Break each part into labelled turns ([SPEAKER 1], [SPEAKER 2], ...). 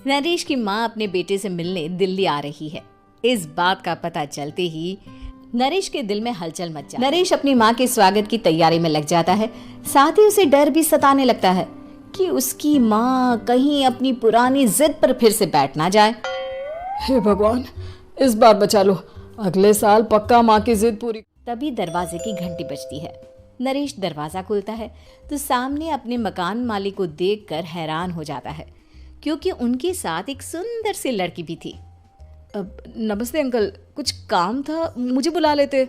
[SPEAKER 1] नरेश की माँ अपने बेटे से मिलने दिल्ली आ रही है। इस बात का पता चलते ही नरेश के दिल में हलचल मच जाती है। नरेश अपनी माँ के स्वागत की तैयारी में लग जाता है। साथ ही उसे डर भी सताने लगता है कि उसकी माँ कहीं अपनी पुरानी जिद पर फिर से बैठ ना जाए।
[SPEAKER 2] हे भगवान, इस बार बचा लो, अगले साल पक्का माँ की जिद पूरी।
[SPEAKER 1] तभी दरवाजे की घंटी बजती है। नरेश दरवाजा खोलता है तो सामने अपने मकान मालिक को देखकर हैरान हो जाता है, क्योंकि उनके साथ एक सुंदर सी लड़की भी थी।
[SPEAKER 2] नमस्ते अंकल, कुछ काम था, मुझे बुला लेते।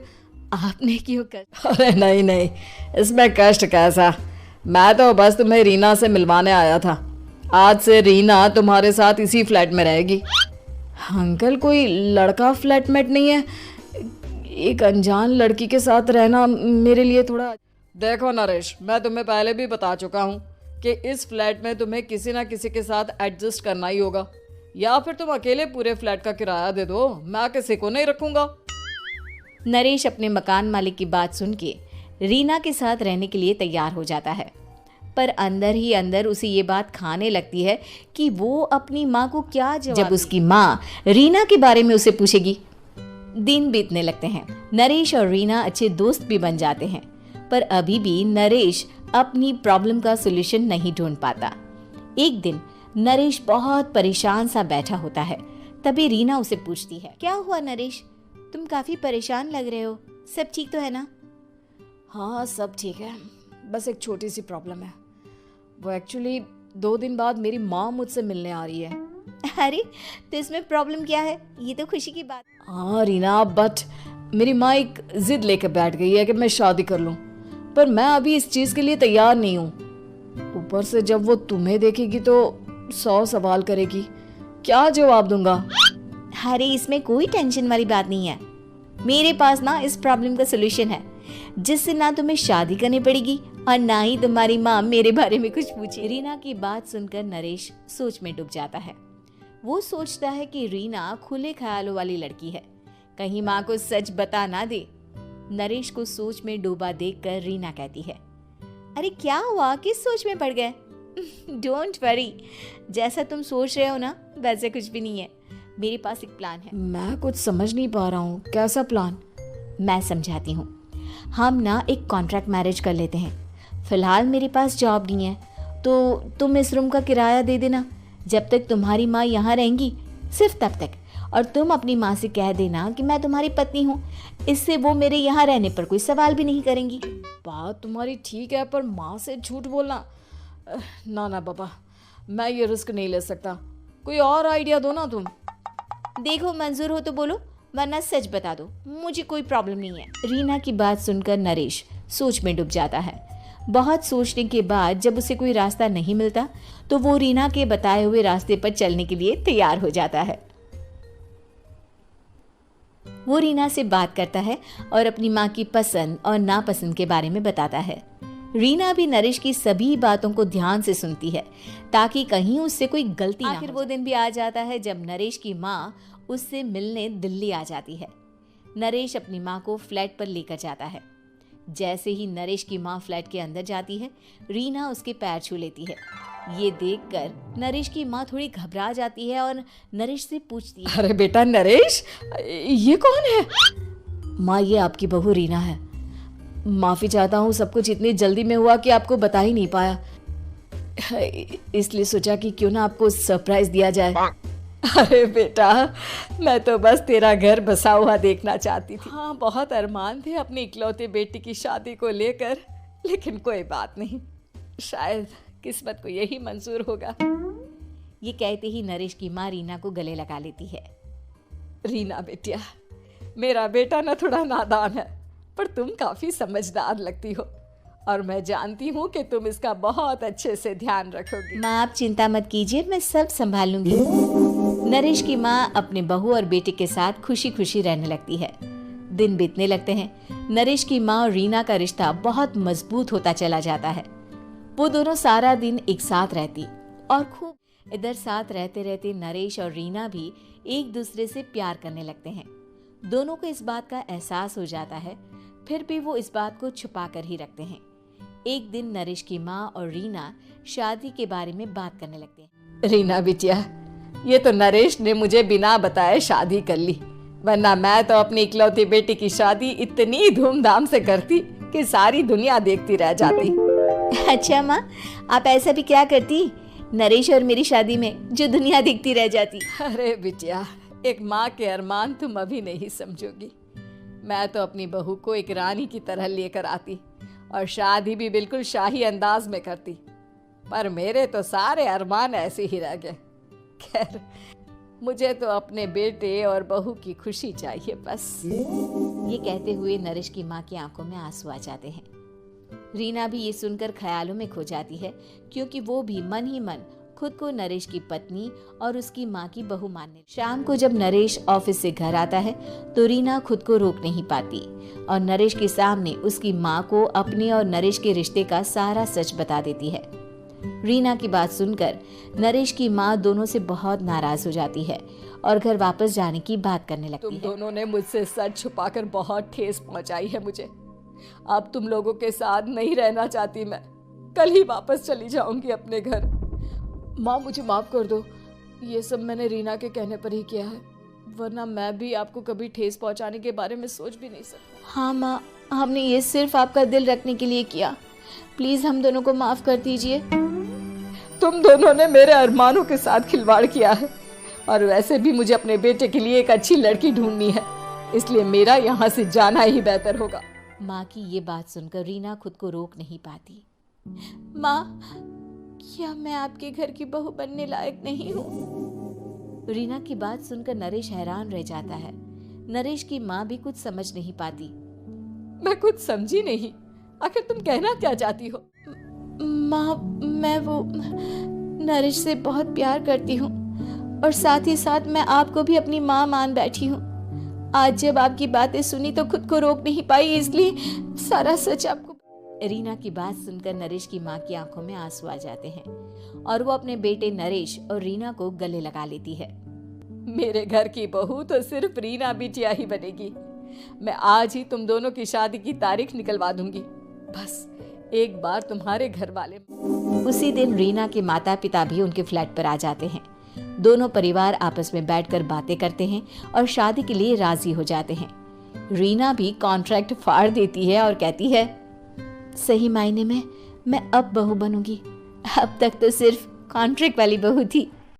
[SPEAKER 1] आपने क्यों कर?
[SPEAKER 2] अरे नहीं नहीं, इसमें कष्ट कैसा, मैं तो बस तुम्हें रीना से मिलवाने आया था। आज से रीना तुम्हारे साथ इसी फ्लैट में रहेगी। अंकल, कोई लड़का फ्लैटमेट नहीं है? एक अनजान लड़की के साथ रहना मेरे लिए थोड़ा। देखो नरेश, मैं तुम्हें पहले भी बता चुका हूँ कि इस फ्लैट में तुम्हें किसी ना किसी के साथ एडजस्ट करना ही होगा, या फिर तुम अकेले पूरे फ्लैट का किराया दे दो, मैं किसी को नहीं रखूंगा।
[SPEAKER 1] नरेश अपने मकान मालिक की बात सुन के रीना के साथ रहने के लिए तैयार हो जाता है, पर अंदर ही अंदर उसे ये बात खाने लगती है कि वो अपनी माँ को क्या जवाब जब उसकी माँ रीना के बारे में उसे पूछेगी। दिन बीतने लगते हैं। नरेश और रीना अच्छे दोस्त भी बन जाते हैं, पर अभी भी नरेश अपनी प्रॉब्लम का सॉल्यूशन नहीं ढूंढ पाता। एक दिन नरेश बहुत परेशान सा बैठा होता है। तभी रीना उसे पूछती है, क्या हुआ नरेश, तुम काफी परेशान लग रहे हो, सब ठीक तो है ना?
[SPEAKER 2] हाँ सब ठीक है, बस एक छोटी सी प्रॉब्लम है। वो एक्चुअली 2 दिन बाद मेरी माँ मुझसे मिलने आ रही है।
[SPEAKER 1] अरे तो इसमें प्रॉब्लम क्या है, ये तो खुशी की बात।
[SPEAKER 2] हाँ रीना, बट मेरी माँ एक जिद लेकर बैठ गई है कि मैं शादी कर लूँ, पर मैं अभी इस चीज़ के लिए तैयार नहीं हूँ। ऊपर से जब वो तुम्हें देखेगी तो 100 सवाल करेगी, क्या जवाब दूंगा?
[SPEAKER 1] अरे इसमें कोई टेंशन वाली बात नहीं है, मेरे पास ना इस प्रॉब्लम का सलूशन है, जिससे ना तुम्हें शादी करनी पड़ेगी और ना ही तुम्हारी माँ मेरे बारे में कुछ पूछे। रीना की बात सुनकर नरेश सोच में डूब जाता है। वो सोचता है कि रीना खुले ख्यालों वाली लड़की है, कहीं माँ को सच बता ना दे। नरेश को सोच में डूबा देखकर रीना कहती है, अरे क्या हुआ, किस सोच में पड़ गए? डोंट वरी, जैसा तुम सोच रहे हो ना वैसे कुछ भी नहीं है, मेरे पास एक प्लान है।
[SPEAKER 2] मैं कुछ समझ नहीं पा रहा हूँ, कैसा प्लान?
[SPEAKER 1] मैं समझाती हूँ। हम ना एक कॉन्ट्रैक्ट मैरिज कर लेते हैं। फिलहाल मेरे पास जॉब नहीं है, तो तुम इस रूम का किराया दे देना जब तक तुम्हारी माँ यहाँ रहेंगी, सिर्फ तब तक। और तुम अपनी माँ से कह देना कि मैं तुम्हारी पत्नी हूँ, इससे वो मेरे यहाँ रहने पर कोई सवाल भी नहीं करेंगी।
[SPEAKER 2] बात तुम्हारी ठीक है, पर माँ से झूठ बोलना, ना ना बाबा, मैं ये रिस्क नहीं ले सकता। कोई और आइडिया दो ना तुम।
[SPEAKER 1] देखो मंजूर हो तो बोलो, वरना सच बता दो, मुझे कोई प्रॉब्लम नहीं है। रीना की बात सुनकर नरेश सोच में डूब जाता है। बहुत सोचने के बाद जब उसे कोई रास्ता नहीं मिलता तो वो रीना के बताए हुए रास्ते पर चलने के लिए तैयार हो जाता है। वो रीना से बात करता है और अपनी माँ की पसंद और नापसंद के बारे में बताता है। रीना भी नरेश की सभी बातों को ध्यान से सुनती है ताकि कहीं उससे कोई गलती ना हो। आखिर वो दिन भी आ जाता है जब नरेश की माँ उससे मिलने दिल्ली आ जाती है। नरेश अपनी माँ को फ्लैट पर लेकर जाता है। जैसे ही नरेश की माँ फ्लैट के अंदर जाती है, रीना उसके पैर छू लेती है। ये देखकर नरेश की माँ थोड़ी घबरा जाती है और नरेश से पूछती है,
[SPEAKER 2] अरे बेटा नरेश, ये कौन है? माँ, ये आपकी बहू रीना है। माफ़ी चाहता हूँ, सब कुछ इतनी जल्दी में हुआ कि आपको बता ही नहीं पाया, इसलिए सोचा कि क्यों ना आपको सरप्राइज दिया जाए। अरे बेटा, मैं तो बस तेरा घर बसा हुआ देखना चाहती थी। हाँ, बहुत अरमान थे अपनी इकलौते बेटी की शादी को लेकर, लेकिन कोई बात नहीं, शायद किस्मत को यही मंजूर होगा।
[SPEAKER 1] ये कहते ही नरेश की माँ रीना को गले लगा लेती है।
[SPEAKER 2] रीना बेटिया, मेरा बेटा ना थोड़ा नादान है, पर तुम काफी समझदार लगती हो और मैं जानती हूँ कि तुम इसका बहुत अच्छे से ध्यान रखोगी।
[SPEAKER 1] माँ आप चिंता मत कीजिए, मैं सब संभाल लूंगी। नरेश की माँ अपने बहू और बेटे के साथ खुशी खुशी रहने लगती है। दिन बीतने लगते हैं। नरेश की माँ और रीना का रिश्ता बहुत मजबूत होता चला जाता है। वो दोनों सारा दिन एक साथ रहती और खूब इधर साथ रहते रहते नरेश और रीना भी एक दूसरे से प्यार करने लगते हैं। दोनों को इस बात का एहसास हो जाता है, फिर भी वो इस बात को छुपा कर ही रखते हैं। एक दिन नरेश की माँ और रीना शादी के बारे में बात करने लगते हैं।
[SPEAKER 2] रीना बिटिया, ये तो नरेश ने मुझे बिना बताए शादी कर ली, वरना मैं तो अपनी इकलौती बेटी की शादी इतनी धूमधाम से करती कि सारी दुनिया देखती रह जाती।
[SPEAKER 1] अच्छा माँ, आप ऐसा भी क्या करती नरेश और मेरी शादी में जो दुनिया देखती रह जाती।
[SPEAKER 2] अरे बिटिया, एक माँ के अरमान तुम अभी नहीं समझोगी। मैं तो अपनी बहू को एक रानी की तरह लेकर आती और शादी भी बिल्कुल शाही अंदाज में करती, पर मेरे तो सारे अरमान ऐसे ही रह गए। खैर, मुझे तो अपने बेटे और बहू की खुशी चाहिए बस।
[SPEAKER 1] ये कहते हुए नरेश की माँ की आंखों में आंसू आ जाते हैं। रीना भी ये सुनकर ख्यालों में खो जाती है, क्योंकि वो भी मन ही मन खुद को नरेश की पत्नी और उसकी माँ की बहू मानने। शाम को जब नरेश ऑफिस से घर आता है तो रीना खुद को रोक नहीं पाती और नरेश के सामने उसकी माँ को अपने और नरेश के रिश्ते का सारा सच बता देती है। रीना की बात सुनकर नरेश की माँ दोनों से बहुत नाराज हो जाती है और घर वापस जाने की बात करने लगती है।
[SPEAKER 2] तुम दोनों ने मुझसे सच छुपाकर बहुत ठेस पहुंचाई है मुझे। अब तुम लोगों के साथ नहीं रहना चाहती मैं, कल ही वापस चली जाऊंगी अपने घर। माँ, मुझे माफ कर दो, ये सब मैंने रीना के कहने पर ही किया है, वरना मैं भी आपको कभी ठेस पहुंचाने के बारे में सोच भी नहीं सकता।
[SPEAKER 1] हाँ माँ, हमने ये सिर्फ आपका दिल रखने के लिए किया, प्लीज हम दोनों को माफ कर दीजिए।
[SPEAKER 2] तुम दोनों ने मेरे अरमानों के साथ खिलवाड़ किया है, और वैसे भी मुझे अपने बेटे के लिए एक अच्छी लड़की ढूंढनी है, इसलिए मेरा यहाँ से जाना ही बेहतर होगा।
[SPEAKER 1] माँ की ये बात सुनकर रीना खुद को रोक नहीं पाती। माँ, क्या मैं आपके घर की बहू बनने लायक नहीं हूँ? रीना की बात सुनकर नरेश हैरान रह जाता है। नरेश की माँ भी कुछ समझ नहीं पाती।
[SPEAKER 2] मैं कुछ समझी नहीं, आखिर तुम कहना क्या चाहती हो?
[SPEAKER 1] माँ, मैं वो नरेश से बहुत प्यार करती हूँ और साथ ही साथ मैं आपको भी अपनी माँ मान बैठी हूँ। आज जब आपकी बातें सुनी तो खुद को रोक नहीं पाई, इसलिए सारा सच आपको। रीना की बात सुनकर नरेश की माँ की आंखों में आंसू आ जाते हैं और वो अपने बेटे नरेश और रीना को गले लगा लेती है।
[SPEAKER 2] मेरे घर की बहू तो सिर्फ रीना बिटिया ही बनेगी। मैं आज ही तुम दोनों की शादी की तारीख निकलवा दूंगी, बस एक बार तुम्हारे घर वाले।
[SPEAKER 1] उसी दिन रीना के माता पिता भी उनके फ्लैट पर आ जाते हैं। दोनों परिवार आपस में बैठकर बातें करते हैं और शादी के लिए राजी हो जाते हैं। रीना भी कॉन्ट्रैक्ट फाड़ देती है और कहती है, सही मायने में मैं अब बहू बनूंगी, अब तक तो सिर्फ कॉन्ट्रैक्ट वाली बहू थी।